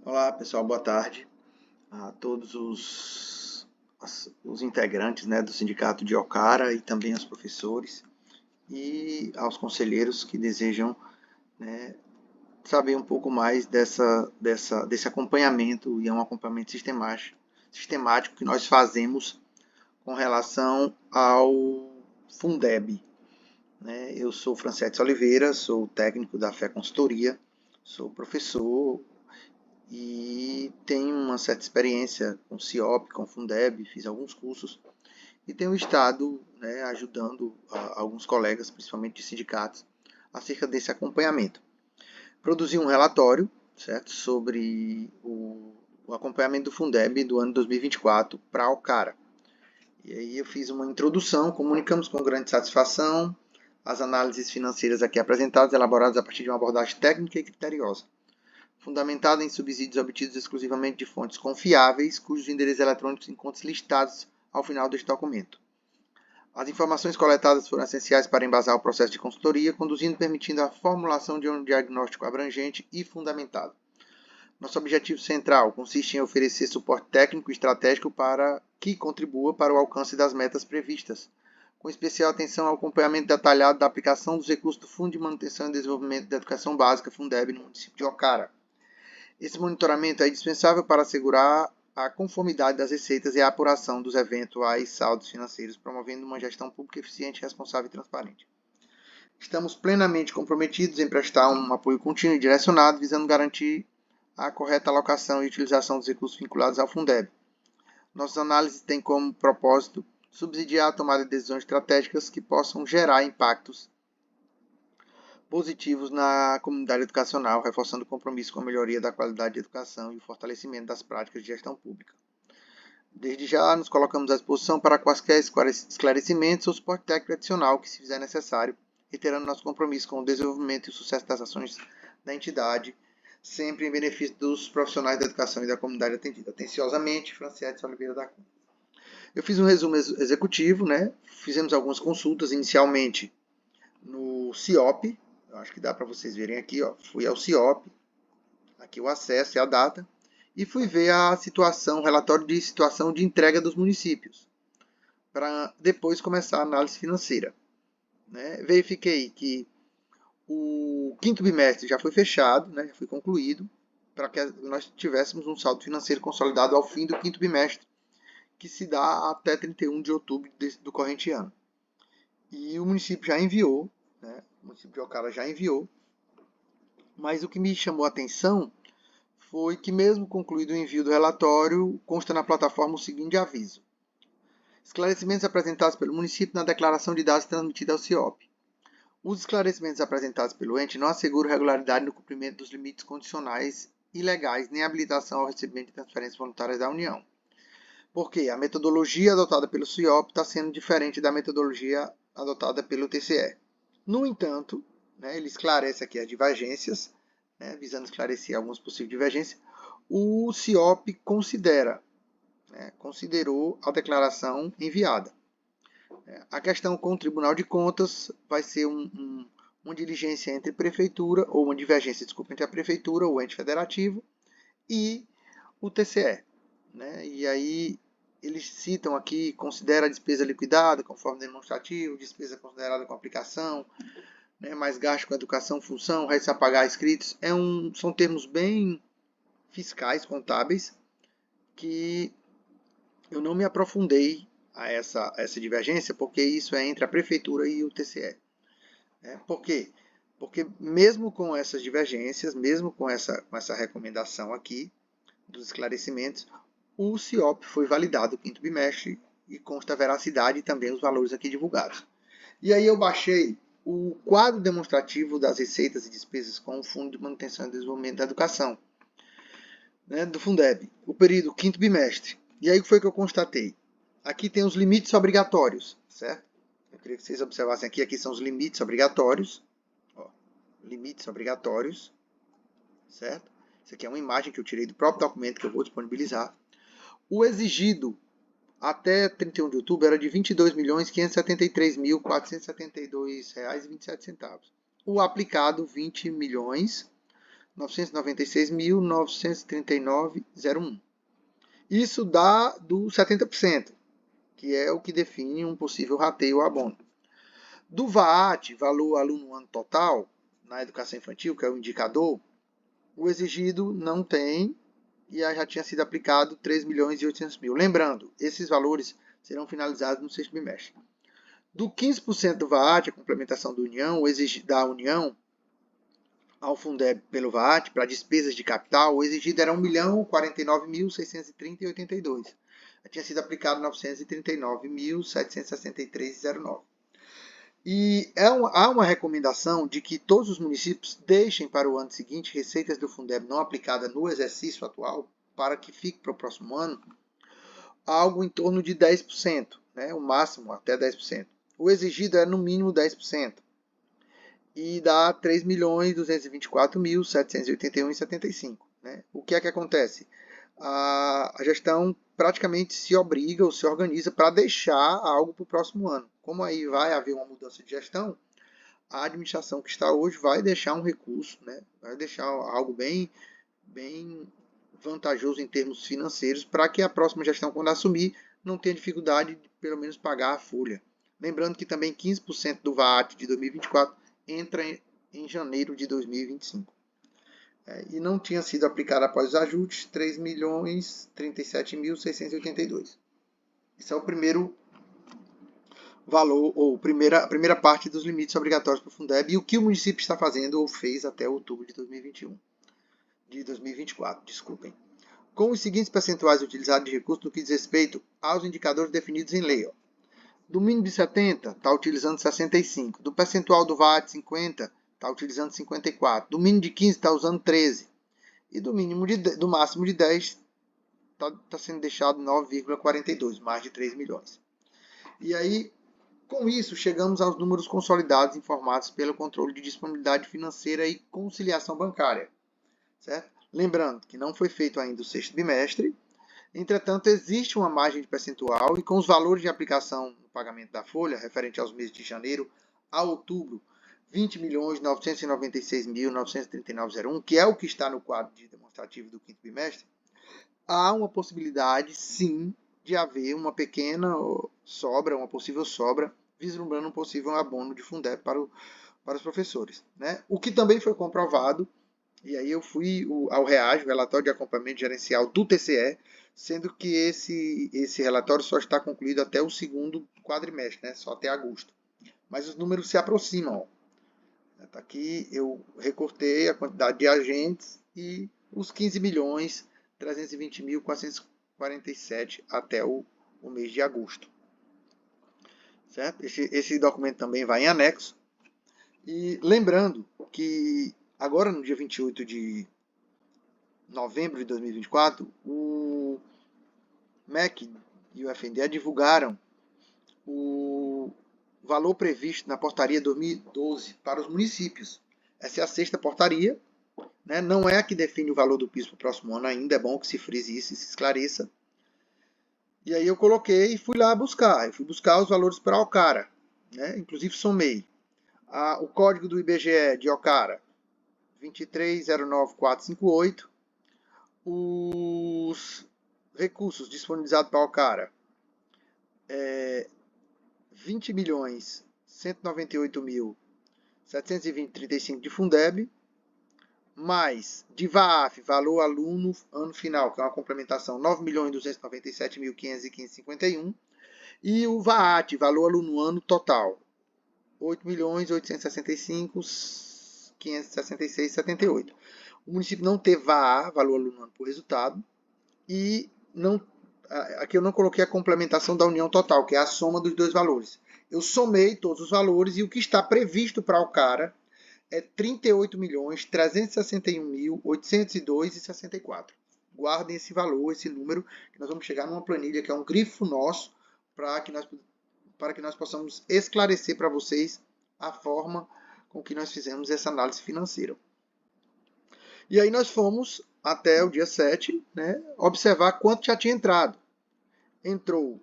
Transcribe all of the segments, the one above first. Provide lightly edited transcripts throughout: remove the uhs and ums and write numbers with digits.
Olá pessoal, boa tarde a todos os integrantes, né, do sindicato de Ocara e também aos professores e aos conselheiros que desejam, né, saber um pouco mais desse acompanhamento, e é um acompanhamento sistemático que nós fazemos com relação ao Fundeb. Né? Eu sou Francetes Oliveira, sou técnico da Fé Consultoria, sou professor e tenho uma certa experiência com CIOP, com Fundeb, fiz alguns cursos e tenho estado, né, ajudando alguns colegas, principalmente de sindicatos, acerca desse acompanhamento. Produzi um relatório, certo, sobre o acompanhamento do Fundeb do ano 2024 para a Ocara. E aí eu fiz uma introdução, comunicamos com grande satisfação as análises financeiras aqui apresentadas, elaboradas a partir de uma abordagem técnica e criteriosa, fundamentada em subsídios obtidos exclusivamente de fontes confiáveis, cujos endereços eletrônicos encontram listados ao final deste documento. As informações coletadas foram essenciais para embasar o processo de consultoria, conduzindo e permitindo a formulação de um diagnóstico abrangente e fundamentado. Nosso objetivo central consiste em oferecer suporte técnico e estratégico para que contribua para o alcance das metas previstas, com especial atenção ao acompanhamento detalhado da aplicação dos recursos do Fundo de Manutenção e Desenvolvimento da Educação Básica, Fundeb, no município de Ocara. Esse monitoramento é indispensável para assegurar a conformidade das receitas e a apuração dos eventuais saldos financeiros, promovendo uma gestão pública eficiente, responsável e transparente. Estamos plenamente comprometidos em prestar um apoio contínuo e direcionado, visando garantir a correta alocação e utilização dos recursos vinculados ao Fundeb. Nossas análises têm como propósito subsidiar a tomada de decisões estratégicas que possam gerar impactos positivos na comunidade educacional, reforçando o compromisso com a melhoria da qualidade de educação e o fortalecimento das práticas de gestão pública. Desde já, nos colocamos à disposição para quaisquer esclarecimentos ou suporte técnico adicional que se fizer necessário, reiterando nosso compromisso com o desenvolvimento e o sucesso das ações da entidade, sempre em benefício dos profissionais da educação e da comunidade atendida. Atenciosamente, Francetes Oliveira da Cunha. Eu fiz um resumo executivo, né? Fizemos algumas consultas inicialmente no CIOP, eu acho que dá para vocês verem aqui, ó. Fui ao CIOP, aqui o acesso e a data, e fui ver a situação, o relatório de situação de entrega dos municípios, para depois começar a análise financeira. Né? Verifiquei que o quinto bimestre já foi fechado, né? Já foi concluído, para que nós tivéssemos um saldo financeiro consolidado ao fim do quinto bimestre, que se dá até 31 de outubro do corrente ano. E o município já enviou, né? O município de Ocara já enviou, mas o que me chamou a atenção foi que, mesmo concluído o envio do relatório, consta na plataforma o seguinte aviso: esclarecimentos apresentados pelo município na declaração de dados transmitida ao CIOP. Os esclarecimentos apresentados pelo ente não asseguram regularidade no cumprimento dos limites condicionais e legais, nem habilitação ao recebimento de transferências voluntárias da União. Porque a metodologia adotada pelo CIOP está sendo diferente da metodologia adotada pelo TCE. No entanto, né, ele esclarece aqui as divergências, né, visando esclarecer algumas possíveis divergências. O CIOP considerou a declaração enviada. A questão com o Tribunal de Contas vai ser uma diligência entre prefeitura, ou uma divergência, desculpa, entre a prefeitura, o ente federativo, e o TCE. Né? E aí eles citam aqui, considera a despesa liquidada, conforme demonstrativo, despesa considerada com aplicação, né? Mais gasto com educação, função, restos a pagar escritos. São termos bem fiscais, contábeis, que eu não me aprofundei a essa divergência, porque isso é entre a prefeitura e o TCE. Por quê? Porque mesmo com essas divergências, mesmo com essa recomendação aqui dos esclarecimentos, o CIOP foi validado o quinto bimestre e consta a veracidade e também os valores aqui divulgados. E aí eu baixei o quadro demonstrativo das receitas e despesas com o Fundo de Manutenção e Desenvolvimento da Educação, né, do Fundeb, o período quinto bimestre. E aí o que foi que eu constatei? Aqui tem os limites obrigatórios, certo? Eu queria que vocês observassem aqui são os limites obrigatórios. Ó, limites obrigatórios, certo? Isso aqui é uma imagem que eu tirei do próprio documento que eu vou disponibilizar. O exigido até 31 de outubro era de R$ 22.573.472,27. O aplicado, R$ 20.900.000 996.939,01. Isso dá do 70%, que é o que define um possível rateio ao abono. Do VAT, valor aluno ano total, na educação infantil, que é o indicador, o exigido não tem, e aí já tinha sido aplicado 3.800.000. Lembrando, esses valores serão finalizados no sexto bimestre. Do 15% do VAT, a complementação da União ao Fundeb pelo VAT, para despesas de capital, o exigido era 1.049.630,82. Já tinha sido aplicado 939.763,09. E há uma recomendação de que todos os municípios deixem para o ano seguinte receitas do Fundeb não aplicada no exercício atual, para que fique para o próximo ano algo em torno de 10%, né? O máximo até 10%. O exigido é no mínimo 10%. E dá 3.224.781,75. Né? O que é que acontece? A gestão praticamente se obriga ou se organiza para deixar algo para o próximo ano. Como aí vai haver uma mudança de gestão, a administração que está hoje vai deixar um recurso, né? Vai deixar algo bem vantajoso em termos financeiros para que a próxima gestão, quando assumir, não tenha dificuldade de pelo menos pagar a folha. Lembrando que também 15% do VAT de 2024 entra em janeiro de 2025. E não tinha sido aplicado após os ajustes 3.037.682. Esse é o primeiro valor, ou a primeira parte dos limites obrigatórios para o Fundeb e o que o município está fazendo ou fez até outubro de 2024. Desculpem. Com os seguintes percentuais utilizados de recurso no que diz respeito aos indicadores definidos em lei. Do mínimo de 70, está utilizando 65. Do percentual do VAT, 50, está utilizando 54. Do mínimo de 15, está usando 13. E do máximo de 10, está sendo deixado 9,42, mais de 3 milhões. E aí, com isso, chegamos aos números consolidados informados pelo controle de disponibilidade financeira e conciliação bancária. Certo? Lembrando que não foi feito ainda o sexto bimestre. Entretanto, existe uma margem de percentual e com os valores de aplicação no pagamento da folha, referente aos meses de janeiro a outubro, 20.996.939,01, que é o que está no quadro de demonstrativo do quinto bimestre, há uma possibilidade, sim, de haver uma pequena sobra, uma possível sobra, vislumbrando um possível abono de Fundeb para os professores. Né? O que também foi comprovado, e aí eu fui ao REAGE, o Relatório de Acompanhamento Gerencial do TCE, sendo que esse relatório só está concluído até o segundo quadrimestre, né? Só até agosto. Mas os números se aproximam. Tá aqui eu recortei a quantidade de agentes e os 15.320.447 até o mês de agosto. Certo? Esse documento também vai em anexo. E lembrando que agora no dia 28 de novembro de 2024, o MEC e o FNDE divulgaram o valor previsto na portaria 2012 para os municípios. Essa é a sexta portaria, né? Não é a que define o valor do piso para o próximo ano ainda, é bom que se frise isso e se esclareça. E aí eu coloquei e fui lá buscar. Eu fui buscar os valores para Alcara, né? Inclusive somei. O código do IBGE de Alcara, 2309.458. Os recursos disponibilizados para Alcara, 20.198.720,35 de Fundeb, mais de VAF, valor aluno ano final, que é uma complementação, 9.297.515,51, e o VAT, valor aluno ano total, 8.865.566,78. O município não teve VAA, valor aluno ano por resultado, e aqui eu não coloquei a complementação da união total, que é a soma dos dois valores. Eu somei todos os valores e o que está previsto para Alcara é 38.361.802,64. Guardem esse valor, esse número, que nós vamos chegar numa planilha que é um grifo nosso para que nós possamos esclarecer para vocês a forma com que nós fizemos essa análise financeira. E aí nós fomos até o dia 7, né, observar quanto já tinha entrado. Entrou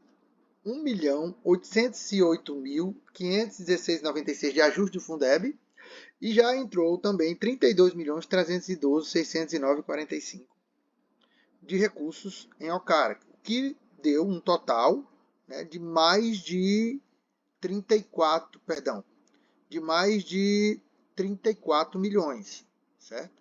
1.808.516,96 de ajuste do Fundeb E já entrou também 32.312.609,45 de recursos em Ocara, o que deu um total, né, de mais de 34 milhões, certo?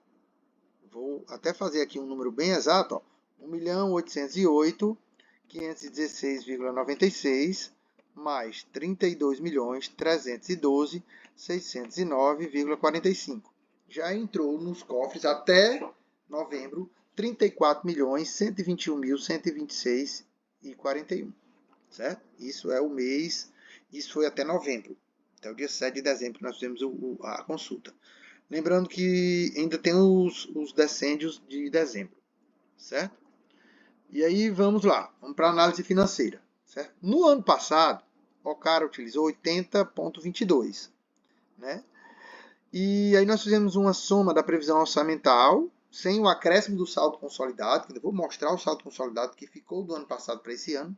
Vou até fazer aqui um número bem exato, ó, 1.808.516,96 mais 32.312.609,45. Já entrou nos cofres até novembro 34.121.126,41, certo? Isso é o mês, isso foi até novembro. Até o dia 7 de dezembro nós fizemos a consulta. Lembrando que ainda tem os decêndios de dezembro, certo? E aí vamos lá, vamos para a análise financeira, certo? No ano passado, o Ocara utilizou 80,22, né? E aí nós fizemos uma soma da previsão orçamental, sem o acréscimo do saldo consolidado, que eu vou mostrar o saldo consolidado que ficou do ano passado para esse ano,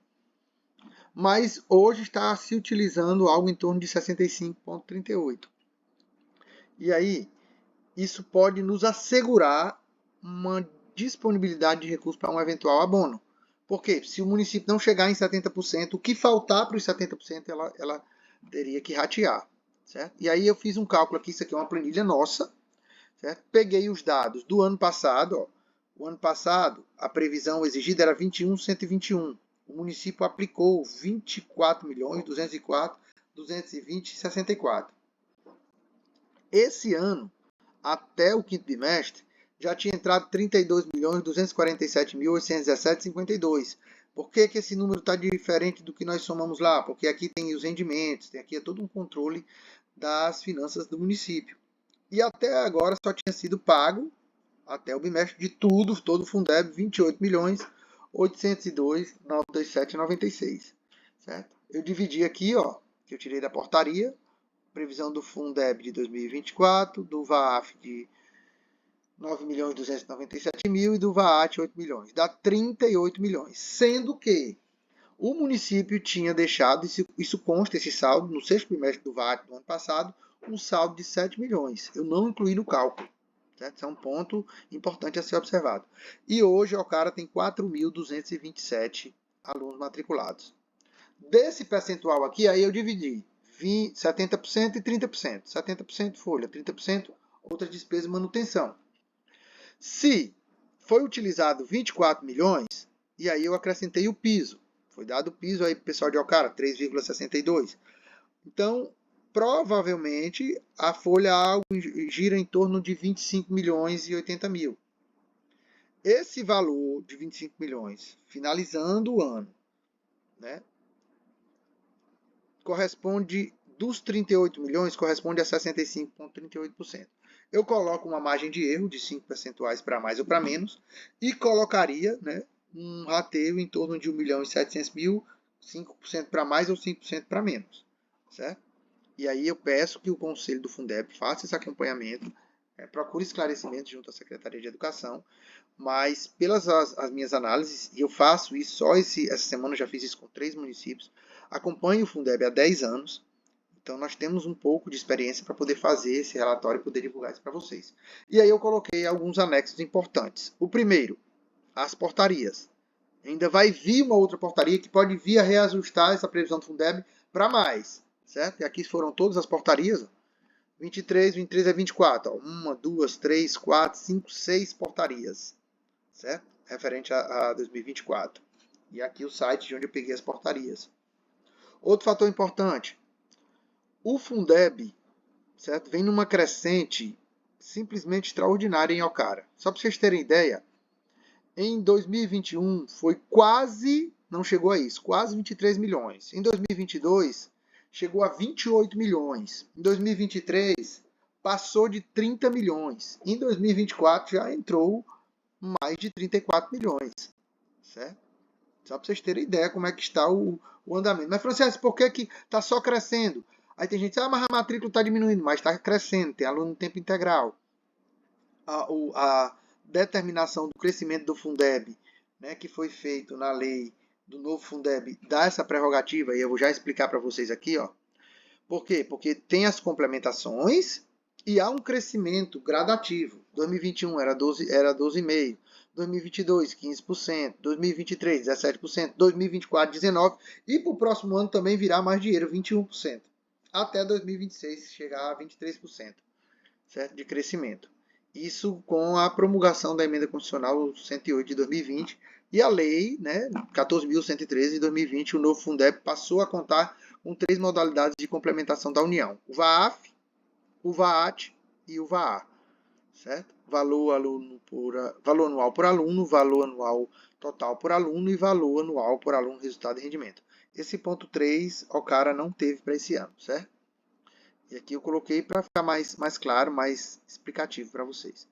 mas hoje está se utilizando algo em torno de 65,38. E aí, isso pode nos assegurar uma disponibilidade de recursos para um eventual abono. Porque se o município não chegar em 70%, o que faltar para os 70% ela teria que ratear. Certo? E aí eu fiz um cálculo aqui, isso aqui é uma planilha nossa. Certo? Peguei os dados do ano passado. Ó. O ano passado, a previsão exigida era 21.121. O município aplicou 24.204.220,64. Esse ano, até o quinto bimestre, já tinha entrado 32.247.817,52. Por que esse número está diferente do que nós somamos lá? Porque aqui tem os rendimentos, tem aqui todo um controle das finanças do município. E até agora só tinha sido pago, até o bimestre de tudo, todo o Fundeb, 28.802.927,96. Certo? Eu dividi aqui, ó, que eu tirei da portaria, previsão do Fundeb de 2024, do VAAF de 9.297.000 e do VAAT 8 milhões. Dá 38 milhões. Sendo que o município tinha deixado, isso consta, esse saldo, no sexto bimestre do VAAT do ano passado, um saldo de 7 milhões. Eu não incluí no cálculo. Certo? Isso é um ponto importante a ser observado. E hoje o Ocara tem 4.227 alunos matriculados. Desse percentual aqui, aí eu dividi 70% e 30%. 70% folha, 30% outras despesas de manutenção. Se foi utilizado 24 milhões, e aí eu acrescentei o piso. Foi dado o piso aí para o pessoal de Ocara, 3,62. Então, provavelmente, a folha algo gira em torno de 25 milhões e 80 mil. Esse valor de 25 milhões, finalizando o ano, né, corresponde, dos 38 milhões, corresponde a 65,38%. Eu coloco uma margem de erro de 5 percentuais para mais ou para menos e colocaria, né, um rateio em torno de 1.700.000, 5% para mais ou 5% para menos. Certo? E aí eu peço que o Conselho do Fundeb faça esse acompanhamento, procure esclarecimento junto à Secretaria de Educação, mas pelas as minhas análises, e eu faço isso só essa semana, já fiz isso com 3 municípios, acompanho o Fundeb há 10 anos, então nós temos um pouco de experiência para poder fazer esse relatório e poder divulgar isso para vocês. E aí eu coloquei alguns anexos importantes. O primeiro, as portarias. Ainda vai vir uma outra portaria que pode vir a reajustar essa previsão do Fundeb para mais, certo? E aqui foram todas as portarias, 23 é 24, ó. 1, 2, 3, 4, 5, 6 portarias, certo? Referente a 2024. E aqui o site de onde eu peguei as portarias. Outro fator importante, o Fundeb, certo, vem numa crescente simplesmente extraordinária em Ocara. Só para vocês terem ideia, em 2021 foi quase, não chegou a isso, quase 23 milhões. Em 2022 chegou a 28 milhões. Em 2023 passou de 30 milhões. Em 2024 já entrou mais de 34 milhões. Certo? Só para vocês terem ideia como é que está o andamento. Mas, Francisco, por que está só crescendo? Aí tem gente que diz, mas a matrícula está diminuindo, mas está crescendo, tem aluno em tempo integral. A determinação do crescimento do Fundeb, né, que foi feito na lei do novo Fundeb, dá essa prerrogativa, e eu vou já explicar para vocês aqui. Ó. Por quê? Porque tem as complementações, E há um crescimento gradativo. 2021 era 12,5%, 2022 15%, 2023 17%, 2024 19% e para o próximo ano também virá mais dinheiro, 21%. Até 2026 chegar a 23%, certo? De crescimento. Isso com a promulgação da emenda constitucional 108 de 2020 e a lei, né, 14.113 de 2020, o novo Fundeb passou a contar com 3 modalidades de complementação da União: o VAAF, o VAAT e o VAA, certo? Valor anual por aluno, valor anual total por aluno e valor anual por aluno resultado e rendimento. Esse ponto 3, o cara não teve para esse ano, certo? E aqui eu coloquei para ficar mais claro, mais explicativo para vocês.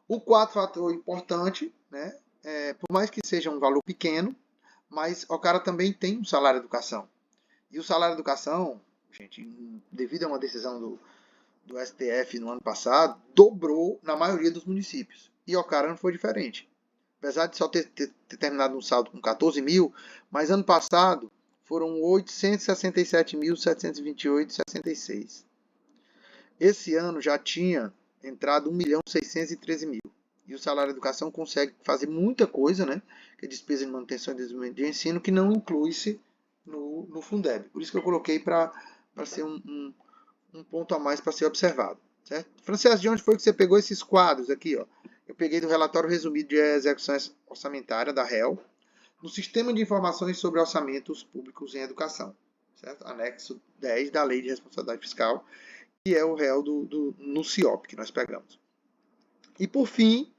O quarto fator importante, né, por mais que seja um valor pequeno, mas o cara também tem um salário de educação. E o salário de educação, gente, devido a uma decisão do STF no ano passado, dobrou na maioria dos municípios. E Ocara não foi diferente. Apesar de só ter terminado um saldo com 14 mil, mas ano passado foram 867.728,66. Esse ano já tinha entrado 1.613.000. E o salário de educação consegue fazer muita coisa, né? Que é despesa de manutenção e desenvolvimento de ensino, que não inclui-se no Fundeb. Por isso que eu coloquei para ser um ponto a mais para ser observado. Certo? Francesco, de onde foi que você pegou esses quadros aqui? Ó? Eu peguei do relatório resumido de execução orçamentária da REL, no Sistema de Informações sobre Orçamentos Públicos em Educação, certo? Anexo 10 da Lei de Responsabilidade Fiscal, que é o REL no CIOP que nós pegamos. E por fim,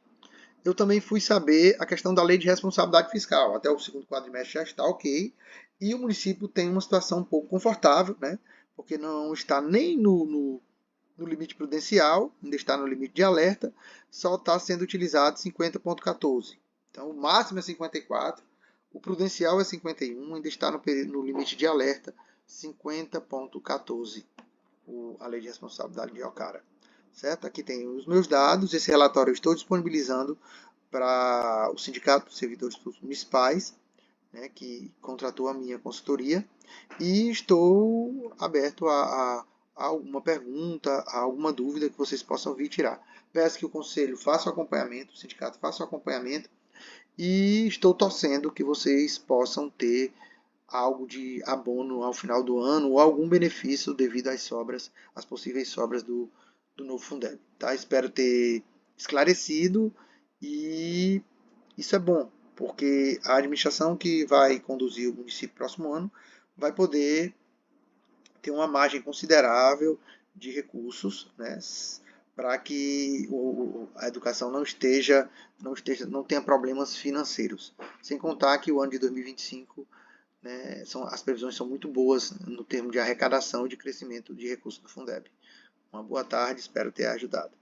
eu também fui saber a questão da Lei de Responsabilidade Fiscal. Até o segundo quadrimestre já está ok. E o município tem uma situação um pouco confortável, né? Porque não está nem no limite prudencial, ainda está no limite de alerta, só está sendo utilizado 50,14. Então, o máximo é 54, o prudencial é 51, ainda está no limite de alerta 50,14, a Lei de Responsabilidade de Ocara. Certo? Aqui tem os meus dados, esse relatório eu estou disponibilizando para o Sindicato dos Servidores Municipais, né, que contratou a minha consultoria, e estou aberto a alguma pergunta, a alguma dúvida que vocês possam vir tirar. Peço que o Conselho faça o acompanhamento, o sindicato faça o acompanhamento, e estou torcendo que vocês possam ter algo de abono ao final do ano ou algum benefício devido às sobras, às possíveis sobras do novo Fundeb. Tá? Espero ter esclarecido e isso é bom, porque a administração que vai conduzir o município próximo ano vai poder ter uma margem considerável de recursos, né, para que a educação não tenha problemas financeiros. Sem contar que o ano de 2025, né, as previsões são muito boas no termo de arrecadação e de crescimento de recursos do Fundeb. Uma boa tarde, espero ter ajudado.